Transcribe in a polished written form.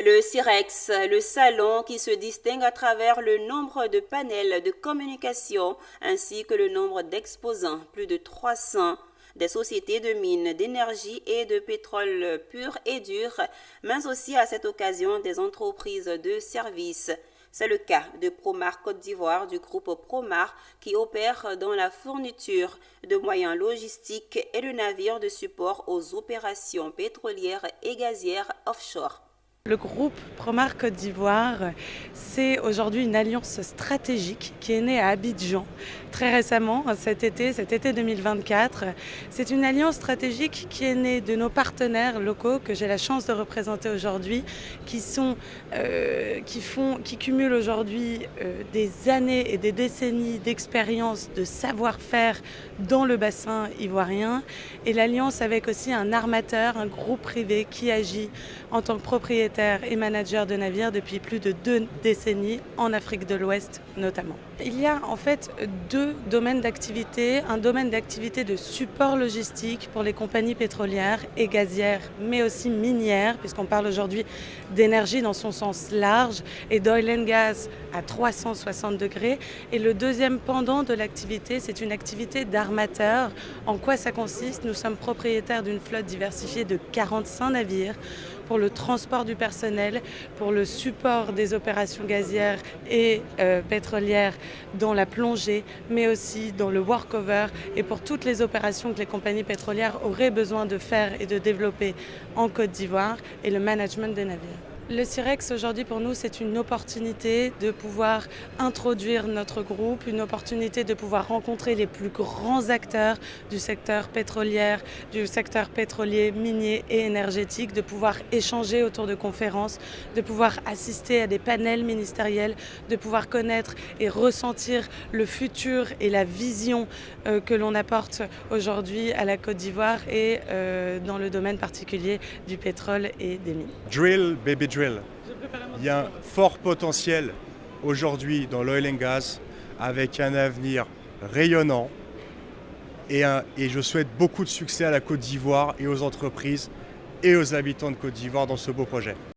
Le CIREX, le salon qui se distingue à travers le nombre de panels de communication ainsi que le nombre d'exposants, plus de 300 des sociétés de mines, d'énergie et de pétrole pur et dur, mais aussi à cette occasion des entreprises de services. C'est le cas de Promar Côte d'Ivoire du groupe Promar qui opère dans la fourniture de moyens logistiques et de navires de support aux opérations pétrolières et gazières offshore. Le groupe Promar Côte d'Ivoire, c'est aujourd'hui une alliance stratégique qui est née à Abidjan très récemment, cet été 2024. C'est une alliance stratégique qui est née de nos partenaires locaux que j'ai la chance de représenter aujourd'hui, qui cumulent aujourd'hui des années et des décennies d'expérience, de savoir-faire dans le bassin ivoirien. Et l'alliance avec aussi un armateur, un groupe privé qui agit en tant que propriétaire et manager de navires depuis plus de 2 décennies en Afrique de l'Ouest notamment. Il y a en fait 2 domaines d'activité, un domaine d'activité de support logistique pour les compagnies pétrolières et gazières, mais aussi minières, puisqu'on parle aujourd'hui d'énergie dans son sens large et d'oil and gas à 360 degrés. Et le deuxième pendant de l'activité, c'est une activité d'armateur. En quoi ça consiste? Nous sommes propriétaires d'une flotte diversifiée de 45 navires pour le transport du personnel, pour le support des opérations gazières et pétrolières dans la plongée, mais aussi dans le workover et pour toutes les opérations que les compagnies pétrolières auraient besoin de faire et de développer en Côte d'Ivoire et le management des navires. Le CIREX aujourd'hui pour nous c'est une opportunité de pouvoir introduire notre groupe, une opportunité de pouvoir rencontrer les plus grands acteurs du secteur pétrolier, minier et énergétique, de pouvoir échanger autour de conférences, de pouvoir assister à des panels ministériels, de pouvoir connaître et ressentir le futur et la vision que l'on apporte aujourd'hui à la Côte d'Ivoire et dans le domaine particulier du pétrole et des mines. Drill, baby drill. Il y a un fort potentiel aujourd'hui dans l'oil and gas avec un avenir rayonnant et je souhaite beaucoup de succès à la Côte d'Ivoire et aux entreprises et aux habitants de Côte d'Ivoire dans ce beau projet.